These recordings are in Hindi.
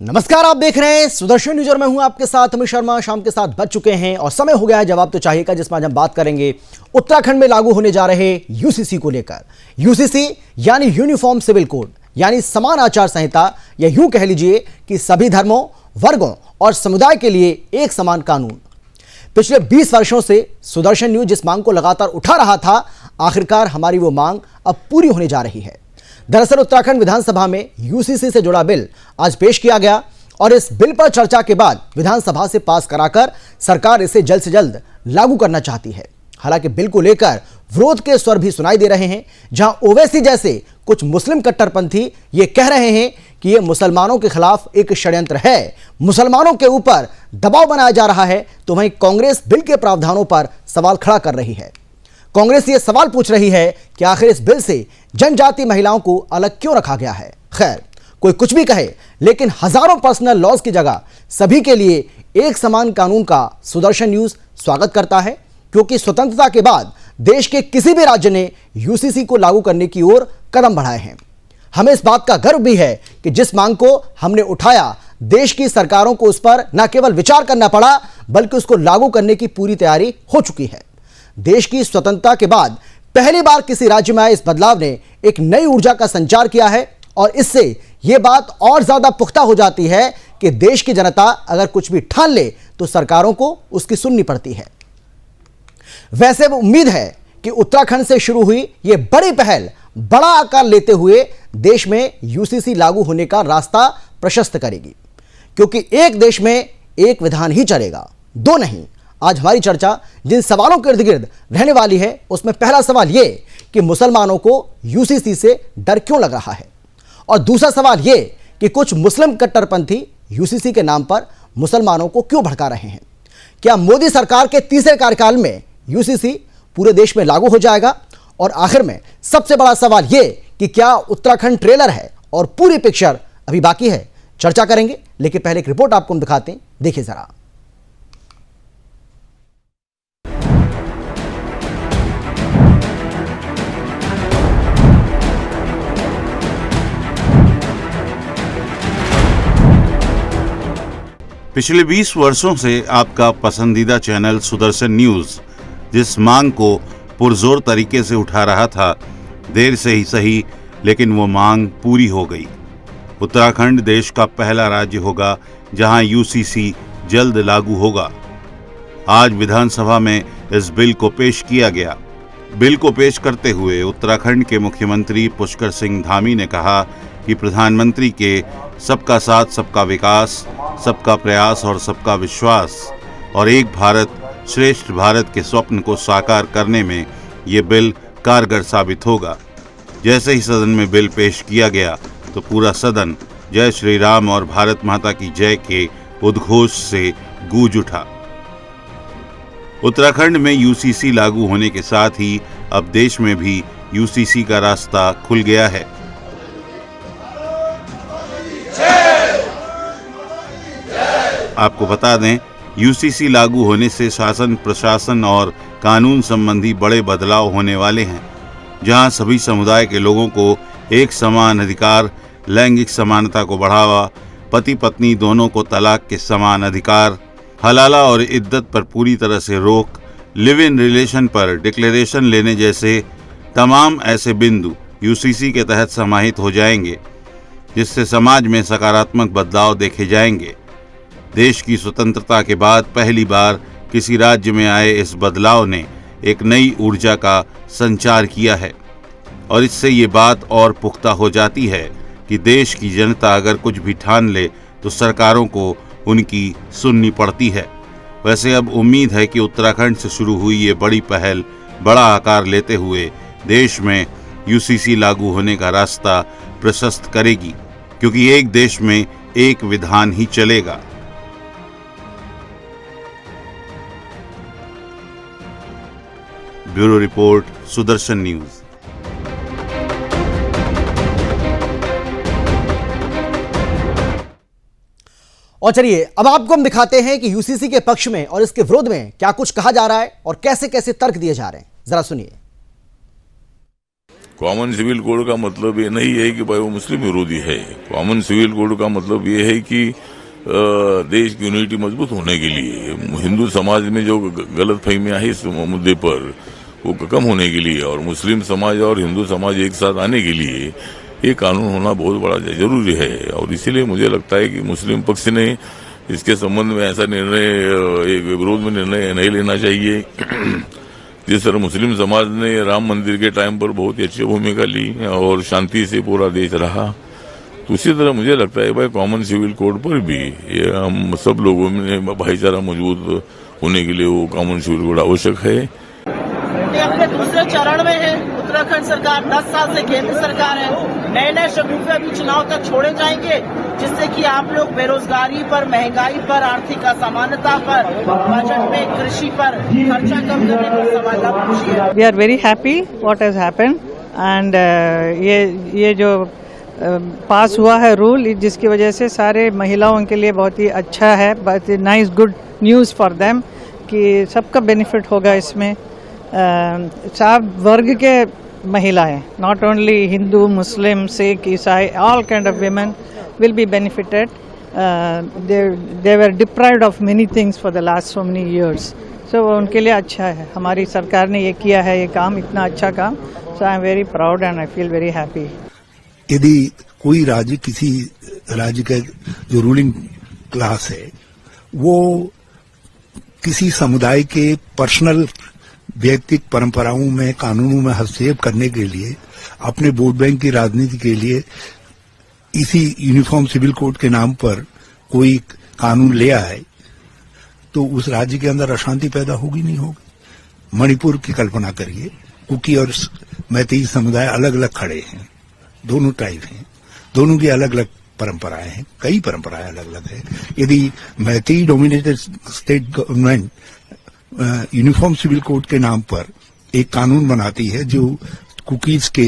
नमस्कार, आप देख रहे हैं सुदर्शन न्यूज और मैं हूं आपके साथ अमित शर्मा। शाम के 7 बज चुके हैं और समय हो गया है जवाब तो चाहिए का, जिसमें आज हम बात करेंगे उत्तराखंड में लागू होने जा रहे यूसीसी को लेकर। यूसीसी यानी यूनिफॉर्म सिविल कोड, यानी समान आचार संहिता, या यूं कह लीजिए कि सभी धर्मों, वर्गों और समुदाय के लिए एक समान कानून। पिछले 20 वर्षों से सुदर्शन न्यूज जिस मांग को लगातार उठा रहा था, आखिरकार हमारी वो मांग अब पूरी होने जा रही है। दरअसल उत्तराखंड विधानसभा में यूसीसी से जुड़ा बिल आज पेश किया गया और इस बिल पर चर्चा के बाद विधानसभा से पास कराकर सरकार इसे जल्द से जल्द लागू करना चाहती है। हालांकि बिल को लेकर विरोध के स्वर भी सुनाई दे रहे हैं, जहां ओवैसी जैसे कुछ मुस्लिम कट्टरपंथी ये कह रहे हैं कि ये मुसलमानों के खिलाफ एक षड्यंत्र है, मुसलमानों के ऊपर दबाव बनाया जा रहा है। तो वहीं कांग्रेस बिल के प्रावधानों पर सवाल खड़ा कर रही है। कांग्रेस ये सवाल पूछ रही है कि आखिर इस बिल से जनजाति महिलाओं को अलग क्यों रखा गया है। खैर, कोई कुछ भी कहे, लेकिन हजारों पर्सनल लॉज की जगह सभी के लिए एक समान कानून का सुदर्शन न्यूज स्वागत करता है, क्योंकि स्वतंत्रता के बाद देश के किसी भी राज्य ने यूसीसी को लागू करने की ओर कदम बढ़ाए हैं। हमें इस बात का गर्व भी है कि जिस मांग को हमने उठाया, देश की सरकारों को उस पर न केवल विचार करना पड़ा, बल्कि उसको लागू करने की पूरी तैयारी हो चुकी है। देश की स्वतंत्रता के बाद पहली बार किसी राज्य में आए इस बदलाव ने एक नई ऊर्जा का संचार किया है और इससे यह बात और ज्यादा पुख्ता हो जाती है कि देश की जनता अगर कुछ भी ठान ले तो सरकारों को उसकी सुननी पड़ती है। वैसे उम्मीद है कि उत्तराखंड से शुरू हुई यह बड़ी पहल बड़ा आकार लेते हुए देश में यूसीसी लागू होने का रास्ता प्रशस्त करेगी, क्योंकि एक देश में एक विधान ही चलेगा, दो नहीं। आज हमारी चर्चा जिन सवालों के इर्द गिर्द रहने वाली है, उसमें पहला सवाल यह कि मुसलमानों को यूसीसी से डर क्यों लग रहा है, और दूसरा सवाल यह कि कुछ मुस्लिम कट्टरपंथी यूसीसी के नाम पर मुसलमानों को क्यों भड़का रहे हैं। क्या मोदी सरकार के तीसरे कार्यकाल में यूसीसी पूरे देश में लागू हो जाएगा? और आखिर में सबसे बड़ा सवाल यह कि क्या उत्तराखंड ट्रेलर है और पूरी पिक्चर अभी बाकी है। चर्चा करेंगे, लेकिन पहले एक रिपोर्ट आपको हम दिखाते हैं, देखिए जरा। पिछले 20 वर्षों से आपका पसंदीदा चैनल सुदर्शन न्यूज जिस मांग को पुरजोर तरीके से उठा रहा था, देर से ही सही लेकिन वो मांग पूरी हो गई। उत्तराखंड देश का पहला राज्य होगा जहां यूसीसी जल्द लागू होगा। आज विधानसभा में इस बिल को पेश किया गया। बिल को पेश करते हुए उत्तराखंड के मुख्यमंत्री पुष्कर सिंह धामी ने कहा कि प्रधानमंत्री के सबका साथ, सबका विकास, सबका प्रयास और सबका विश्वास और एक भारत श्रेष्ठ भारत के स्वप्न को साकार करने में ये बिल कारगर साबित होगा। जैसे ही सदन में बिल पेश किया गया तो पूरा सदन जय श्री राम और भारत माता की जय के उद्घोष से गूंज उठा। उत्तराखंड में यूसीसी लागू होने के साथ ही अब देश में भी यूसीसी का रास्ता खुल गया है। आपको बता दें, यूसीसी लागू होने से शासन, प्रशासन और कानून संबंधी बड़े बदलाव होने वाले हैं, जहां सभी समुदाय के लोगों को एक समान अधिकार, लैंगिक समानता को बढ़ावा, पति पत्नी दोनों को तलाक के समान अधिकार, हलाला और इद्दत पर पूरी तरह से रोक, लिव इन रिलेशन पर डिक्लेरेशन लेने जैसे तमाम ऐसे बिंदु यूसीसी के तहत समाहित हो जाएंगे, जिससे समाज में सकारात्मक बदलाव देखे जाएंगे। देश की स्वतंत्रता के बाद पहली बार किसी राज्य में आए इस बदलाव ने एक नई ऊर्जा का संचार किया है और इससे ये बात और पुख्ता हो जाती है कि देश की जनता अगर कुछ भी ठान ले तो सरकारों को उनकी सुननी पड़ती है। वैसे अब उम्मीद है कि उत्तराखंड से शुरू हुई ये बड़ी पहल बड़ा आकार लेते हुए देश में यूसीसी लागू होने का रास्ता प्रशस्त करेगी, क्योंकि एक देश में एक विधान ही चलेगा। Bureau report, Sudarshan news. और चलिए अब आपको हम दिखाते हैं कि यूसीसी के पक्ष में और इसके विरोध में क्या कुछ कहा जा रहा है और कैसे कैसे तर्क दिए जा रहे हैं, जरा सुनिए। कॉमन सिविल कोड का मतलब ये नहीं है कि भाई वो मुस्लिम विरोधी है। कॉमन सिविल कोड का मतलब ये है कि देश की यूनिटी मजबूत होने के लिए, हिंदू समाज में जो गलत फहमियां है इस मुद्दे पर वो कम होने के लिए, और मुस्लिम समाज और हिंदू समाज एक साथ आने के लिए ये कानून होना बहुत बड़ा जरूरी है। और इसीलिए मुझे लगता है कि मुस्लिम पक्ष ने इसके संबंध में ऐसा निर्णय, एक विरोध में निर्णय नहीं लेना चाहिए। जिस तरह मुस्लिम समाज ने राम मंदिर के टाइम पर बहुत ही अच्छी भूमिका ली और शांति से पूरा देश रहा, तो उसी तरह मुझे लगता है भाई कॉमन सिविल कोड पर भी ये हम सब लोगों में भाईचारा मजबूत होने के लिए वो कॉमन सिविल कोड आवश्यक है। ये अपने दूसरे चरण में है। उत्तराखंड सरकार 10 साल से केंद्र सरकार है। नए नए शगुफे अभी चुनाव तक छोड़े जाएंगे, जिससे कि आप लोग बेरोजगारी पर, महंगाई पर, आर्थिक असमानता पर, बजट में कृषि पर खर्चा कम करने पर सवाल पूछिए। We are very happy what has happened and ये जो पास हुआ है रूल, जिसकी वजह से सारे महिलाओं के लिए बहुत ही अच्छा है, बहुत ही nice good news for them कि सबका बेनिफिट होगा इसमें। सब वर्ग के महिलाएं, not only Hindu, Muslim, Sikh, ईसाई, all kind of women will be benefited. They were deprived of many things for the last so many years, so उनके लिए अच्छा है। हमारी सरकार ने ये किया है, ये काम, इतना अच्छा काम, so I am very proud and I feel very happy. यदि कोई राज्य, किसी राज्य का जो रूलिंग क्लास है वो किसी समुदाय के पर्सनल व्यक्तिगत परंपराओं में, कानूनों में हस्तक्षेप करने के लिए, अपने वोट बैंक की राजनीति के लिए इसी यूनिफॉर्म सिविल कोड के नाम पर कोई कानून ले आए, तो उस राज्य के अंदर अशांति पैदा होगी नहीं होगी। मणिपुर की कल्पना करिए, कुकी और मैतेई समुदाय अलग अलग खड़े हैं, दोनों ट्राइब हैं, दोनों की अलग अलग परंपराएं हैं, कई परंपराएं अलग अलग हैं। यदि Meitei dominated state government uniform civil code के नाम पर एक कानून बनाती है जो कुकीज के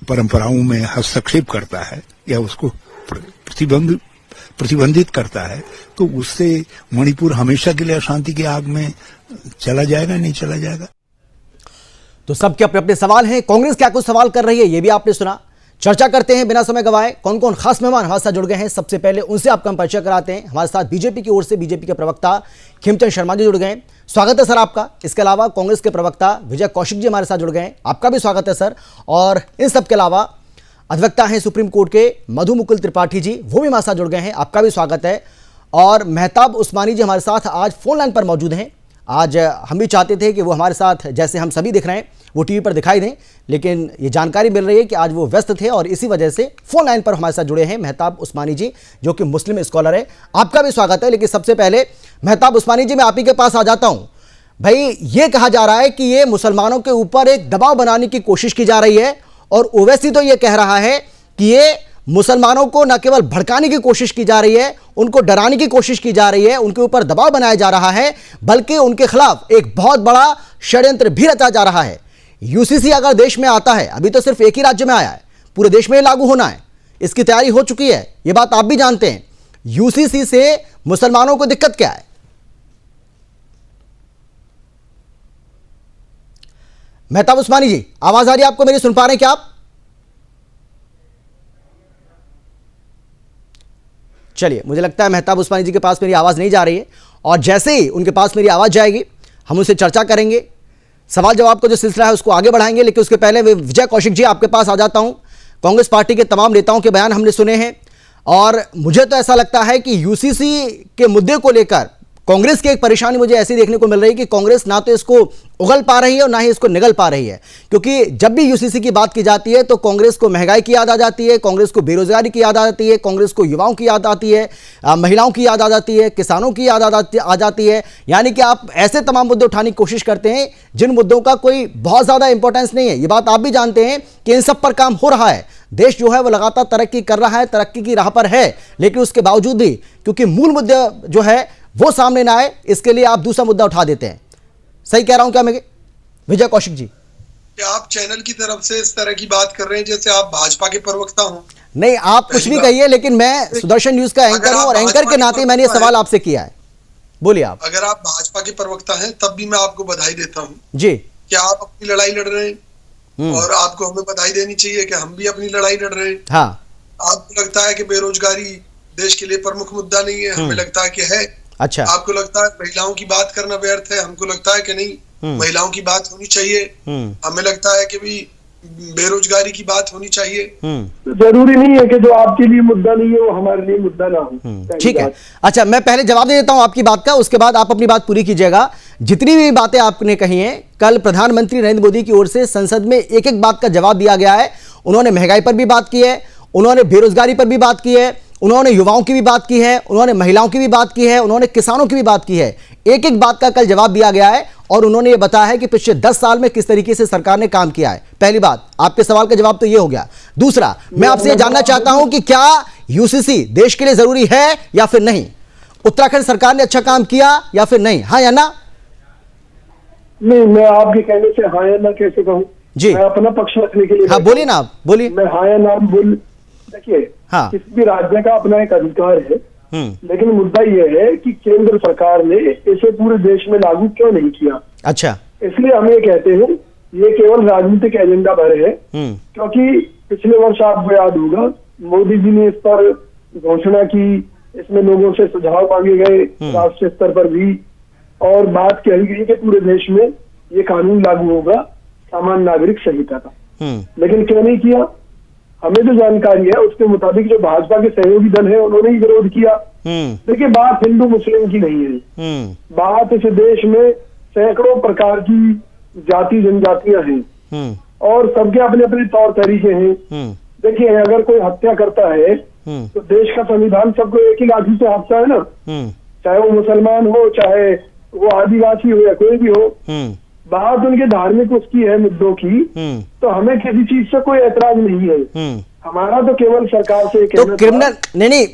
परंपराओं में हस्तक्षेप करता है या उसको प्रतिबंधित करता है, तो उससे मणिपुर हमेशा के लिए अशांति की आग में चला जाएगा, नहीं चला जाएगा। तो सबके अपने अपने सवाल हैं। कांग्रेस क्या कुछ सवाल कर रही है ये भी आपने सुना। चर्चा करते हैं बिना समय गवाए। कौन कौन खास मेहमान हमारे साथ जुड़ गए हैं, सबसे पहले उनसे आपका हम परिचय कराते हैं। हमारे साथ बीजेपी की ओर से बीजेपी के प्रवक्ता खिमचंद शर्मा जी जुड़ गए हैं, स्वागत है सर आपका। इसके अलावा कांग्रेस के प्रवक्ता विजय कौशिक जी हमारे साथ जुड़ गए हैं, आपका भी स्वागत है सर। और इन सबके अलावा अधिवक्ता हैं सुप्रीम कोर्ट के मधु मुकुल त्रिपाठी जी, वो भी हमारे साथ जुड़ गए हैं, आपका भी स्वागत है। और मेहताब उस्मानी जी हमारे साथ आज फोन लाइन पर मौजूद हैं। आज हम भी चाहते थे कि वो हमारे साथ, जैसे हम सभी दिख रहे हैं, वो टीवी पर दिखाई दें, लेकिन ये जानकारी मिल रही है कि आज वो व्यस्त थे और इसी वजह से फोन लाइन पर हमारे साथ जुड़े हैं मेहताब उस्मानी जी, जो कि मुस्लिम स्कॉलर है। आपका भी स्वागत है। लेकिन सबसे पहले मेहताब उस्मानी जी, मैं आप ही के पास आ जाता हूं। भाई, ये कहा जा रहा है कि ये मुसलमानों के ऊपर एक दबाव बनाने की कोशिश की जा रही है, और ओवैसी तो ये कह रहा है कि ये मुसलमानों को न केवल भड़काने की कोशिश की जा रही है, उनको डराने की कोशिश की जा रही है, उनके ऊपर दबाव बनाया जा रहा है, बल्कि उनके खिलाफ एक बहुत बड़ा षड्यंत्र भी रचा जा रहा है। यूसीसी अगर देश में आता है, अभी तो सिर्फ एक ही राज्य में आया है, पूरे देश में लागू होना है, इसकी तैयारी हो चुकी है, यह बात आप भी जानते हैं। यूसीसी से मुसलमानों को दिक्कत क्या है? मेहताब उस्मानी जी, आवाज आ रही है आपको मेरी? सुन पा रहे हैं क्या आप? चलिए, मुझे लगता है मेहताब उस्मानी जी के पास मेरी आवाज नहीं जा रही है, और जैसे ही उनके पास मेरी आवाज जाएगी हम उनसे चर्चा करेंगे, सवाल जवाब का जो सिलसिला है उसको आगे बढ़ाएंगे। लेकिन उसके पहले विजय कौशिक जी, आपके पास आ जाता हूं। कांग्रेस पार्टी के तमाम नेताओं के बयान हमने सुने हैं, और मुझे तो ऐसा लगता है कि यूसीसी के मुद्दे को लेकर कांग्रेस की एक परेशानी मुझे ऐसी देखने को मिल रही है कि कांग्रेस ना तो इसको उगल पा रही है और ना ही इसको निगल पा रही है। क्योंकि जब भी यूसीसी की बात की जाती है तो कांग्रेस को महंगाई की याद आ जाती है, कांग्रेस को बेरोजगारी की याद आ जाती है, कांग्रेस को युवाओं की याद आती है, महिलाओं की याद आ जाती है, किसानों की याद आ जाती है। यानी कि आप ऐसे तमाम मुद्दे उठाने की कोशिश करते हैं जिन मुद्दों का कोई बहुत ज्यादा इंपॉर्टेंस नहीं है। ये बात आप भी जानते हैं कि इन सब पर काम हो रहा है। देश जो है वो लगातार तरक्की कर रहा है, तरक्की की राह पर है, लेकिन उसके बावजूद भी क्योंकि मूल मुद्दे जो है वो सामने ना आए, इसके लिए आप दूसरा मुद्दा उठा देते हैं। सही कह रहा हूं क्या मैं, विजय कौशिक जी? क्या आप चैनल की तरफ से इस तरह की बात कर रहे हैं जैसे आप भाजपा के प्रवक्ता हो? नहीं, आप कुछ भी कहिए, लेकिन मैं सुदर्शन न्यूज का एंकर हूं और एंकर के नाते मैंने ये सवाल आपसे किया है। बोलिए आप। अगर आप भाजपा के प्रवक्ता हैं तब भी मैं आपको बधाई देता हूं जी। क्या आप अपनी लड़ाई लड़ रहे हैं? और आपको हमें बधाई देनी चाहिए कि हम भी अपनी लड़ाई लड़ रहे हैं। हाँ, आपको लगता है कि बेरोजगारी देश के लिए प्रमुख मुद्दा नहीं है, हमें लगता है कि है। अच्छा, आपको लगता है महिलाओं की बात करना व्यर्थ है, हमको लगता है कि नहीं, महिलाओं की बात होनी चाहिए। हमें लगता है कि भी बेरोजगारी की बात होनी चाहिए। तो जरूरी नहीं है कि जो आपके लिए मुद्दा नहीं है वो हमारे लिए मुद्दा ना हो। ठीक है। अच्छा, मैं पहले जवाब दे देता हूं आपकी बात का, उसके बाद आप अपनी बात पूरी कीजिएगा। जितनी भी बातें आपने कही हैं, कल प्रधानमंत्री नरेंद्र मोदी की ओर से संसद में एक एक बात का जवाब दिया गया है। उन्होंने महंगाई पर भी बात की है, उन्होंने बेरोजगारी पर भी बात की है, उन्होंने युवाओं की भी बात की है, उन्होंने महिलाओं की भी बात की है, उन्होंने किसानों की भी बात की है। एक एक बात का कल जवाब दिया गया है और उन्होंने ये बताया है कि पिछले 10 साल में किस तरीके से सरकार ने काम किया है। पहली बात, आपके सवाल का जवाब तो ये हो गया। दूसरा, मैं आपसे ये जानना चाहता हूं कि क्या यूसीसी देश के लिए जरूरी है या फिर नहीं? उत्तराखंड सरकार ने अच्छा काम किया या फिर नहीं? हाँ या ना? नहीं, मैं आपके कहने से हाँ या ना कैसे कहूँ जी, मैं अपना पक्ष रखने के लिए। हाँ बोलिए ना, आप बोलिए। मैं हाँ या ना बोल, देखिए, हाँ, किसी भी राज्य का अपना एक अधिकार है, लेकिन मुद्दा यह है कि केंद्र सरकार ने इसे पूरे देश में लागू क्यों नहीं किया। अच्छा, इसलिए हम ये कहते हैं ये केवल राजनीतिक एजेंडा भर है, क्योंकि पिछले वर्ष आपको याद होगा मोदी जी ने इस पर घोषणा की, इसमें लोगों से सुझाव मांगे गए राष्ट्रीय स्तर पर भी, और बात कही गई कि पूरे देश में ये कानून लागू होगा सामान्य नागरिक संहिता का, लेकिन क्यों नहीं किया? हमें जो जानकारी है उसके मुताबिक जो भाजपा के सहयोगी दल है उन्होंने ही विरोध किया। देखिए, बात हिंदू मुस्लिम की नहीं है, बात इस देश में सैकड़ों प्रकार की जाति जनजातियां हैं और सबके अपने अपने तौर तरीके हैं। देखिए, अगर कोई हत्या करता है तो देश का संविधान सबको एक ही लाठी से हाँकता है ना, चाहे वो मुसलमान हो, चाहे वो आदिवासी हो या कोई भी हो। बात उनके धार्मिक उसकी है मुद्दों की, तो हमें किसी चीज से कोई ऐतराज नहीं है। हमारा तो केवल सरकार से तो क्रिमिनल नहीं,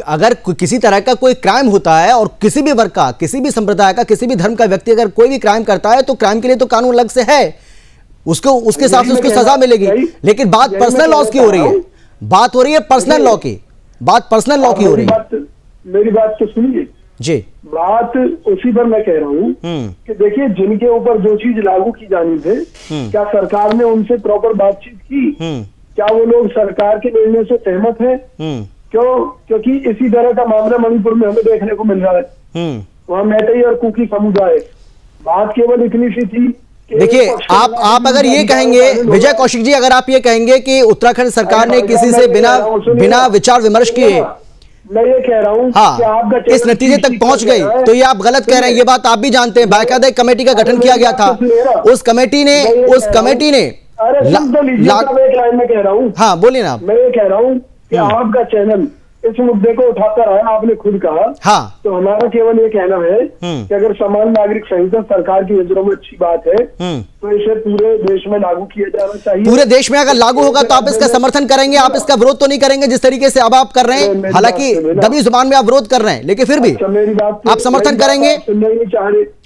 अगर किसी तरह का कोई क्राइम होता है और किसी भी वर्ग का, किसी भी संप्रदाय का, किसी भी धर्म का व्यक्ति अगर कोई भी क्राइम करता है तो क्राइम के लिए तो कानून अलग से है, उसको उसके हिसाब से उसको सजा मिलेगी। लेकिन बात पर्सनल लॉस की हो रही है, बात हो रही है पर्सनल लॉ की, बात पर्सनल लॉ की हो रही है। मेरी बात तो सुनिए जी, बात उसी पर मैं कह रहा हूँ कि देखिए, जिनके ऊपर जो चीज लागू की जानी थे, क्या सरकार ने उनसे प्रॉपर बातचीत की? क्या वो लोग सरकार के निर्णय से सहमत हैं? क्यों? क्योंकि इसी तरह का मामला मणिपुर में हमें देखने को मिल रहा है। वहाँ मैतेई और कुकी समुदाय, बात केवल इतनी सी थी। देखिए, आप अगर ये कहेंगे, विजय कौशिक जी, अगर आप ये कहेंगे कि उत्तराखंड सरकार ने किसी से बिना विचार विमर्श किए, मैं ये कह रहा हूँ हाँ, इस नतीजे तक पहुंच गई, तो ये आप गलत कह रहे हैं। ये बात आप भी जानते हैं, बाकायदा एक कमेटी का गठन किया गया था। उस कमेटी ने एक लाइन में कह रहा हूँ। हाँ बोलिए ना। मैं ये कह रहा हूँ कि आपका चैनल इस मुद्दे को उठाकर आया, आपने खुद कहा। हाँ, तो हमारा केवल ये कहना है कि अगर समान नागरिक संहिता सरकार की नजरों में अच्छी बात है तो इसे पूरे देश में लागू किया जाना चाहिए। पूरे देश में अगर लागू होगा तो आप इसका समर्थन करेंगे, आप इसका विरोध तो नहीं करेंगे जिस तरीके से अब आप कर रहे हैं। हालांकि दबी जुबान में आप विरोध कर रहे हैं, लेकिन फिर भी मेरी बात आप समर्थन करेंगे।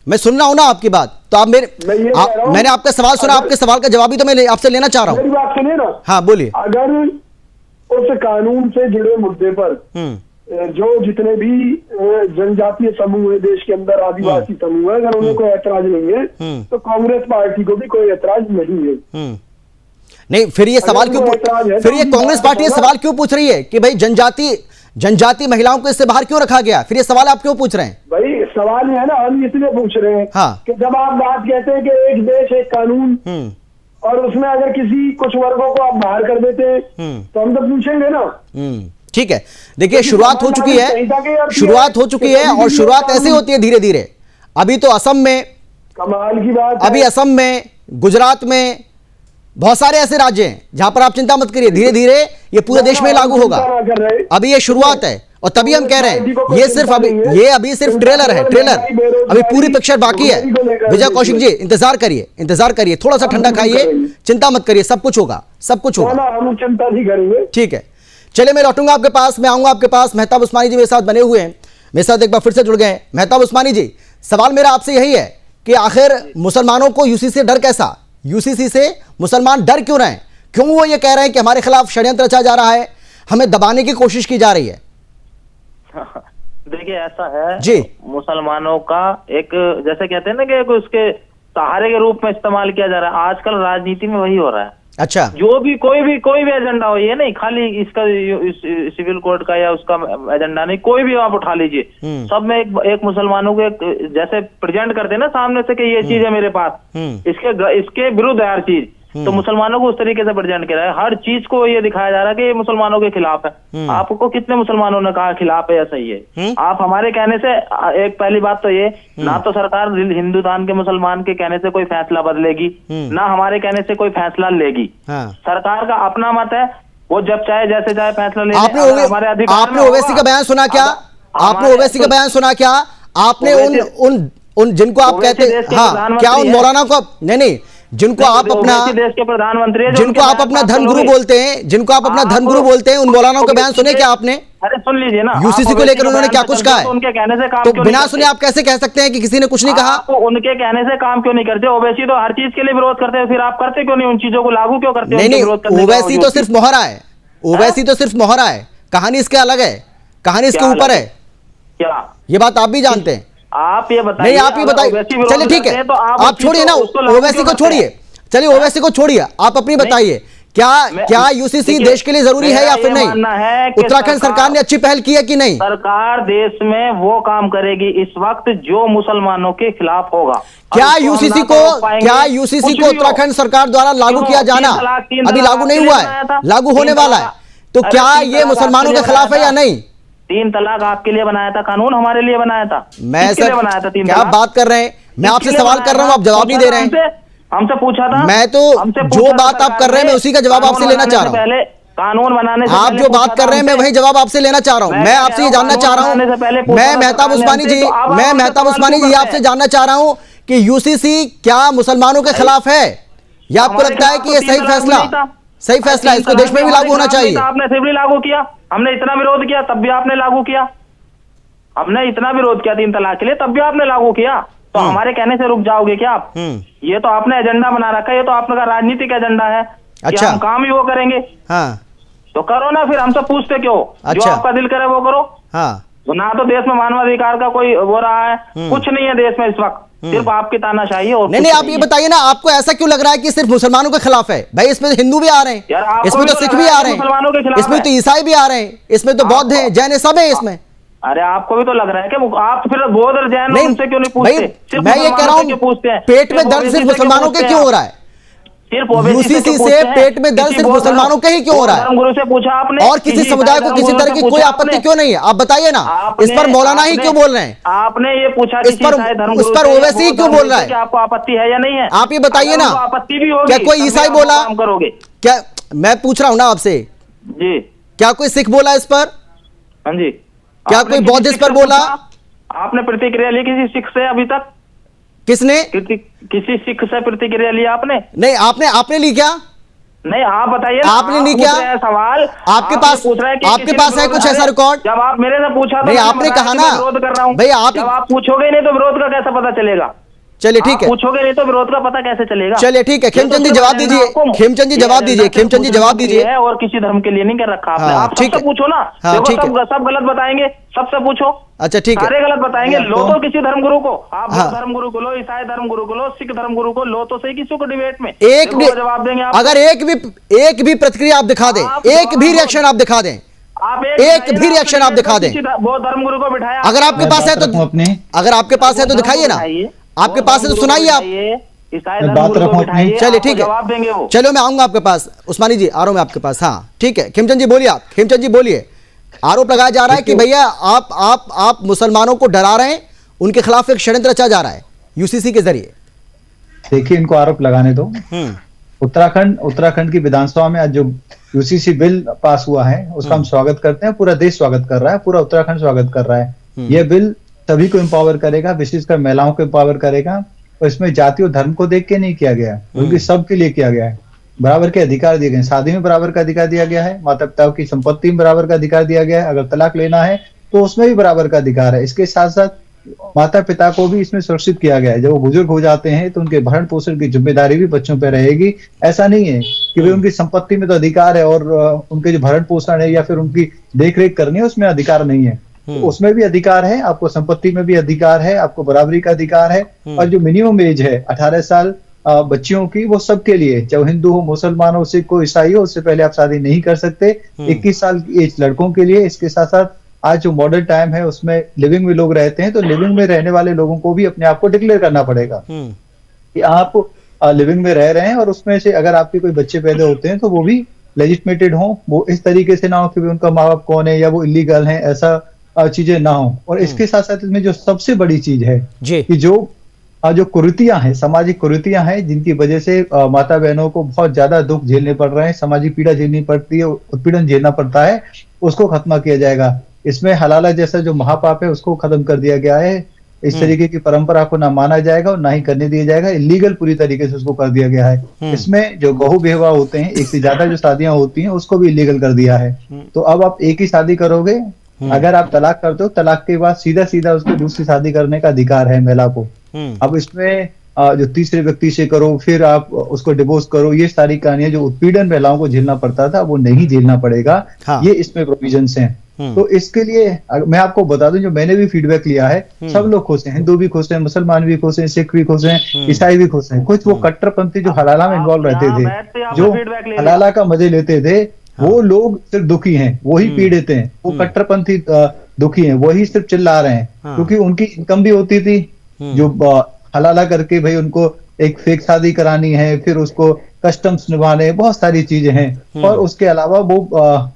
मैं सुन रहा हूं ना आपकी बात, तो आप मैंने आपका सवाल सुना, आपके सवाल का जवाब भी तो मैं आपसे लेना चाह रहा हूँ। मेरी बात सुनिए ना। हाँ बोलिए। अगर उस कानून से जुड़े मुद्दे पर जो जितने भी जनजातीय समूह है देश के अंदर, आदिवासी समूह है, अगर उन्हें कोई ऐतराज नहीं है तो कांग्रेस पार्टी को भी कोई ऐतराज नहीं है। नहीं, फिर ये सवाल क्यों, फिर ये कांग्रेस पार्टी ये सवाल क्यों पूछ रही है कि भाई जनजाति महिलाओं को इससे बाहर क्यों रखा गया? फिर ये सवाल आप क्यों पूछ रहे हैं? भाई सवाल है ना, हम इसलिए पूछ रहे हैं कि जब आप बात कहते हैं कि एक देश एक कानून, और उसमें अगर किसी कुछ वर्गों को आप बाहर कर देते हैं तो हम तो पूछेंगे ना। ठीक है, देखिए, शुरुआत हो चुकी है और शुरुआत ऐसे होती है धीरे धीरे। अभी तो असम में कमाल की बात, अभी असम में, गुजरात में, बहुत सारे ऐसे राज्य हैं जहां पर आप चिंता मत करिए, धीरे धीरे ये पूरे देश में लागू होगा। अभी ये शुरुआत है और तभी हम कह रहे हैं ये अभी सिर्फ ट्रेलर है, अभी पूरी पिक्चर बाकी है। विजय कौशिक जी, इंतजार करिए, थोड़ा सा ठंडा खाइए, चिंता मत करिए, सब कुछ होगा। हम चिंता नहीं करेंगे। ठीक है, चलिए मैं लौटूंगा आपके पास, मैं आऊंगा आपके पास। मेहताब उस्मानी जी मेरे साथ बने हुए हैं, मेरे साथ एक बार फिर से जुड़ गए हैं। मेहताब उस्मानी जी, सवाल मेरा आपसे यही है कि आखिर मुसलमानों को यूसीसी से डर कैसा? यूसीसी से मुसलमान डर क्यों रहे हैं? क्यों वो ये कह रहे हैं कि हमारे खिलाफ षड्यंत्र रचा जा रहा है, हमें दबाने की कोशिश की जा रही है? देखिए, ऐसा है जी, मुसलमानों का एक, जैसे कहते हैं ना कि उसके सहारे के रूप में इस्तेमाल किया जा रहा है। आजकल राजनीति में वही हो रहा है। अच्छा, जो भी कोई भी एजेंडा हो, ये नहीं खाली इसका सिविल कोड का या उसका एजेंडा नहीं, कोई भी आप उठा लीजिए, सब में एक मुसलमानों को एक जैसे प्रेजेंट करते हैं ना सामने से कि ये चीज है मेरे पास, इसके विरुद्ध है हर चीज, तो मुसलमानों को उस तरीके से प्रेजेंट किया है। हर चीज को ये दिखाया जा रहा है कि ये मुसलमानों के खिलाफ है। आपको कितने मुसलमानों ने कहा खिलाफ है या सही है? आप हमारे कहने से, एक पहली बात तो ये, ना तो सरकार हिंदुस्तान के मुसलमान के कहने से कोई फैसला बदलेगी, ना हमारे कहने से कोई फैसला लेगी। सरकार का अपना मत है, वो जब चाहे जैसे चाहे फैसला ले। आपने ओवैसी का बयान सुना क्या? आपने ओवैसी का बयान सुना क्या? आपने उन जिनको आप कहते हैं, हाँ, क्या उन मौलाना को, नहीं, जिनको आप अपना देश के प्रधानमंत्री, जिनको आप अपना धर्मगुरु बोलते हैं, जिनको आप अपना धर्मगुरु बोलते हैं, उन मौलानाओं का बयान सुने क्या आपने? अरे सुन लीजिए ना, यूसीसी को लेकर उन्होंने क्या कुछ कहा है? उनके कहने से काम तो बिना सुने आप कैसे कह सकते हैं कि किसी ने कुछ नहीं कहा? उनके कहने से काम क्यों नहीं करते? ओवैसी तो हर चीज के लिए विरोध करते हैं, फिर आप करते क्यों नहीं? उन चीजों को लागू क्यों करते हैं? नहीं, ओवैसी तो सिर्फ मोहरा है, ओवैसी तो सिर्फ मोहरा है, कहानी इसके अलग है, कहानी इसके ऊपर है। क्या ये बात आप भी जानते हैं? आप ये बताइए। नहीं, आप ये बताइए, चलिए ठीक है, आप छोड़िए ना ओवैसी को, छोड़िए, चलिए ओवैसी को छोड़िए, आप अपनी बताइए, क्या यूसीसी देश के लिए जरूरी है या फिर नहीं? उत्तराखंड सरकार ने अच्छी पहल की है कि नहीं? सरकार देश में वो काम करेगी इस वक्त जो मुसलमानों के खिलाफ होगा। क्या यूसीसी को उत्तराखंड सरकार द्वारा लागू किया जाना अभी लागू नहीं हुआ है, लागू होने वाला है, तो क्या ये मुसलमानों के खिलाफ है या नहीं? 3 तलाक आपके लिए बनाया था कानून, हमारे लिए बनाया था। मैं सर बनाया था 3 क्या बात कर रहे हैं? मैं आपसे सवाल कर रहा हूँ, आप जवाब नहीं दे रहे हैं। हमसे पूछा था, मैं तो जो बात आप कर रहे हैं मैं उसी का जवाब आपसे लेना चाह रहा हूँ। पहले कानून बनाने से आप जो बात कर रहे हैं मैं वही जवाब आपसे लेना चाह रहा हूँ। मैं आपसे ये जानना चाह रहा हूँ, मैं मेहताब उस्मानी जी आपसे जानना चाह रहा हूँ कि यूसीसी क्या मुसलमानों के खिलाफ है, या आपको लगता है कि ये सही फैसला है, इसको देश में भी लागू होना चाहिए? आपने फिर भी लागू किया, हमने इतना विरोध किया तब भी आपने लागू किया, हमने इतना विरोध किया 3 तलाक के लिए तब भी आपने लागू किया, तो हमारे कहने से रुक जाओगे क्या आप? ये तो आपने एजेंडा बना रखा है, ये तो आपका राजनीतिक एजेंडा है। अच्छा, हम काम ही वो करेंगे। हाँ, तो करो ना, फिर हमसे पूछते क्यों? अच्छा, जो आपका दिल करे वो करो। हाँ, ना तो देश में मानवाधिकार का कोई वो रहा है, कुछ नहीं है देश में इस वक्त, सिर्फ आपकी तानाशाही है। नहीं, आप ये बताइए ना, आपको ऐसा क्यों लग रहा है कि सिर्फ मुसलमानों के खिलाफ है? भाई इसमें तो हिंदू भी आ रहे हैं, इसमें तो सिख भी आ रहे हैं, इसमें तो ईसाई भी आ रहे हैं, इसमें तो बौद्ध हैं, जैन, सब है इसमें। अरे आपको भी तो लग रहा है कि आप फिर बौद्ध और जैन उनसे क्यों नहीं पूछते? मैं ये कह रहा हूँ, पेट में दर्द सिर्फ मुसलमानों के क्यों हो रहा है? सिर्फ यूसीसी से पेट में दर्द सिर्फ मुसलमानों के ही क्यों हो रहा है? धर्मगुरु से पूछा आपने? और किसी समुदाय को किसी तरह की कोई आपत्ति क्यों नहीं है? आप बताइए ना, इस पर मौलाना ही क्यों बोल रहे हैं? आपने ये पूछा इस पर ओवैसी ही क्यों बोल रहा है? आपको आपत्ति है या नहीं है? आप ये बताइए ना, आपत्ति भी होगी, क्या कोई ईसाई बोला? करोगे क्या? मैं पूछ रहा हूँ ना आपसे जी, क्या कोई सिख बोला इस पर? हाँ जी, क्या कोई बौद्ध इस पर बोला? आपने प्रतिक्रिया ली किसी सिख से अभी तक? किसने? किसी सिख से प्रतिक्रिया ली आपने? नहीं, आपने ली क्या? नहीं, आप बताइए, आपने ली क्या? सवाल आपके पास है कुछ ऐसा रिकॉर्ड? जब आप मेरे से पूछा नहीं, आपने कहा ना विरोध कर रहा हूँ भाई, आप पूछोगे नहीं तो विरोध का कैसे पता चलेगा? चलिए ठीक है, पूछोगे नहीं तो विरोध का पता कैसे चलेगा? चलिए ठीक है, खेमचंद जी जवाब दीजिए, खेमचंद जी जवाब दीजिए, खेमचंद जी जवाब दीजिए। और किसी धर्म के लिए नहीं कर रखा आपने। आप सबसे पूछो ना, सब गलत बताएंगे, सबसे पूछो। अच्छा ठीक है, सारे गलत बताएंगे। लो तो किसी धर्मगुरु को, आप धर्मगुरु को लो, ईसाई धर्मगुरु को लो, सिख धर्मगुरु को लो, तो सही किसी को डिबेट में एक भी जवाब देंगे। अगर एक भी प्रतिक्रिया आप दिखा दें, एक भी रिएक्शन आप दिखा दें, एक भी रिएक्शन आप दिखा दें, वो धर्मगुरु को बिठाया। अगर आपके पास है तो अगर आपके पास है तो दिखाइए ना, आपके पास है तो सुनाइए आप। चलिए ठीक है, चलो मैं आऊंगा आपके पास। उस्मानी जी आ रहा हूं मैं आपके पास। हाँ ठीक है, खेमचंद जी बोलिए। आप खेमचंद जी बोलिए। आरोप लगाया जा रहा है कि भैया आप मुसलमानों को डरा रहे हैं, उनके खिलाफ एक षड्यंत्र रचा जा रहा है यूसीसी के जरिए। देखिए, इनको आरोप लगाने दो। उत्तराखंड की विधानसभा में आज जो यूसीसी बिल पास हुआ है उसका हम स्वागत करते हैं, पूरा देश स्वागत कर रहा है, पूरा उत्तराखंड स्वागत कर रहा है। यह बिल सभी को एम्पावर करेगा, विशेषकर महिलाओं को एम्पावर करेगा, और इसमें जाति और धर्म को देख के नहीं किया गया, बल्कि सबके लिए किया गया है। बराबर के अधिकार दिए गए, शादी में बराबर का अधिकार दिया गया है, माता पिता की संपत्ति में बराबर का अधिकार दिया गया है, अगर तलाक लेना है तो उसमें भी बराबर का अधिकार है। इसके साथ साथ माता पिता को भी इसमें सुरक्षित किया गया है। जब वो बुजुर्ग हो जाते हैं तो उनके भरण पोषण की जिम्मेदारी भी बच्चों पर रहेगी। ऐसा नहीं है कि भाई उनकी संपत्ति में तो अधिकार है और उनके जो भरण पोषण है या फिर उनकी देख रेख करनी है उसमें अधिकार नहीं है। तो उसमें भी अधिकार है, आपको संपत्ति में भी अधिकार है, आपको बराबरी का अधिकार है। और जो मिनिमम एज है 18 साल बच्चियों की, वो सबके लिए, चाहे हिंदू हो, मुसलमान हो, सिख हो, ईसाई हो, उससे पहले आप शादी नहीं कर सकते। 21 साल की एज लड़कों के लिए। इसके साथ साथ आज जो मॉडर्न टाइम है उसमें लिविंग में लोग रहते हैं, तो लिविंग में रहने वाले लोगों को भी अपने आप को डिक्लेयर करना पड़ेगा कि आप लिविंग में रह रहे हैं, और उसमें से अगर आपके कोई बच्चे पैदा होते हैं तो वो भी लेजिटिमेटेड हो, वो इस तरीके से ना हो कि उनका माँ बाप कौन है या वो इलीगल है, ऐसा चीजें ना हो। और इसके साथ साथ इसमें जो सबसे बड़ी चीज है कि जो कुरीतियां हैं, सामाजिक कुरीतियां हैं, जिनकी वजह से माता बहनों को बहुत ज्यादा दुख झेलने पड़ रहे हैं, सामाजिक पीड़ा झेलनी पड़ती है, उत्पीड़न झेलना पड़ता है, उसको खत्म किया जाएगा। इसमें हलाला जैसा जो महापाप है उसको खत्म कर दिया गया है। इस तरीके की परंपरा को ना माना जाएगा और ना ही करने दिया जाएगा, इलीगल पूरी तरीके से उसको कर दिया गया है। इसमें जो बहु विवाह होते हैं, एक से ज्यादा जो शादियां होती हैं, उसको भी इलीगल कर दिया है। तो अब आप एक ही शादी करोगे, अगर आप तलाक करते हो, तलाक के बाद सीधा सीधा उसको दूसरी शादी करने का अधिकार है महिला को। अब इसमें जो तीसरे व्यक्ति से करो, फिर आप उसको डिवोर्स करो, ये सारी कहानियां जो उत्पीड़न महिलाओं को झेलना पड़ता था वो नहीं झेलना पड़ेगा। ये इसमें प्रोविजंस हैं। तो इसके लिए मैं आपको बता दूं, जो मैंने भी फीडबैक लिया है, सब लोग खुश हैं, हिंदू भी खुश हैं, मुसलमान भी खुश हैं, सिख भी खुश हैं, ईसाई भी खुश हैं। कुछ वो कट्टरपंथी जो हलाला में इन्वॉल्व रहते थे, जो हलाला का मजे लेते थे, वो लोग सिर्फ दुखी हैं, वही पीड़ित हैं। वो कट्टरपंथी दुखी हैं, वही सिर्फ चिल्ला रहे हैं, क्योंकि उनकी इनकम भी होती थी। जो हलाला करके भाई उनको एक फेक शादी करानी है, फिर उसको कस्टम्स निभाने, बहुत सारी चीजें हैं। और उसके अलावा वो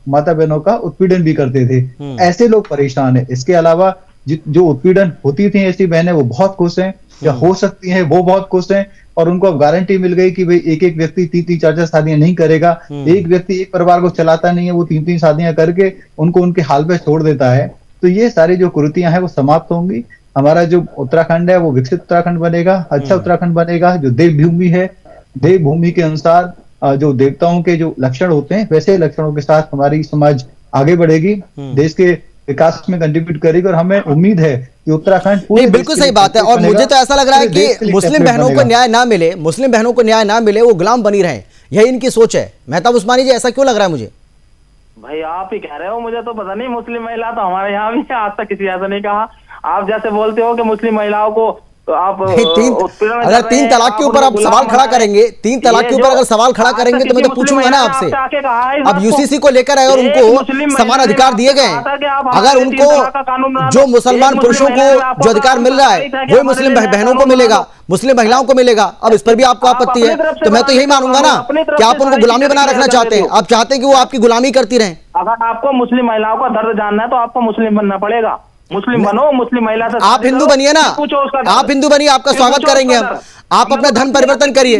माता बहनों का उत्पीड़न भी करते थे। ऐसे लोग परेशान हैं। इसके अलावा जो उत्पीड़न होती थी ऐसी बहनें, वो बहुत खुश हैं, या हो सकती हैं वो बहुत खुश हैं। और उनको अब गारंटी मिल गई कि भाई एक एक व्यक्ति 3-3, 4-4 शादियां नहीं करेगा। एक व्यक्ति एक परिवार को चलाता नहीं है, वो 3-3 शादियां करके उनको उनके हाल पे छोड़ देता है। तो ये सारी जो कुरीतियां हैं वो समाप्त होंगी। हमारा जो उत्तराखंड है वो विकसित उत्तराखंड बनेगा, अच्छा उत्तराखंड बनेगा, जो देवभूमि है, देवभूमि के अनुसार जो देवताओं के जो लक्षण होते हैं, वैसे लक्षणों के साथ हमारी समाज आगे बढ़ेगी, देश के विकास में कंट्रीब्यूट करेगी। और हमें उम्मीद है कि उत्तराखंड बिल्कुल सही बात है। और मुझे तो ऐसा लग रहा है कि मुस्लिम बहनों को न्याय ना मिले, मुस्लिम बहनों को न्याय ना मिले, वो गुलाम बनी रहे, यही इनकी सोच है। मेहताब उस्मानी जी, ऐसा क्यों लग रहा है मुझे? भाई आप ही कह रहे हो, मुझे तो पता नहीं। मुस्लिम महिला तो हमारे यहाँ भी आज तक किसी ऐसा नहीं कहा। आप जैसे बोलते हो कि मुस्लिम महिलाओं को तो आप अगर 3 तलाक के ऊपर आप सवाल खड़ा करेंगे, 3 तलाक के ऊपर अगर सवाल खड़ा करेंगे तो मैं तो पूछूंगा ना आपसे। अब यूसीसी को लेकर है और उनको समान अधिकार दिए गए, अगर उनको जो मुसलमान पुरुषों को जो अधिकार मिल रहा है वही मुस्लिम बहनों को मिलेगा, मुस्लिम महिलाओं को मिलेगा। अब इस पर भी आपको आपत्ति है, तो मैं तो यही मानूंगा ना कि आप उनको गुलामी बना रखना चाहते हैं। आप चाहते हैं कि वो आपकी गुलामी करती रहें। अगर आपको मुस्लिम महिलाओं का दर्द जानना है तो आपको मुस्लिम बनना पड़ेगा। मुस्लिम बनो, मुस्लिम महिला से आप हिंदू बनिए ना, आप हिंदू बनिए, आपका स्वागत करेंगे हम। आप अपना धर्म परिवर्तन करिए,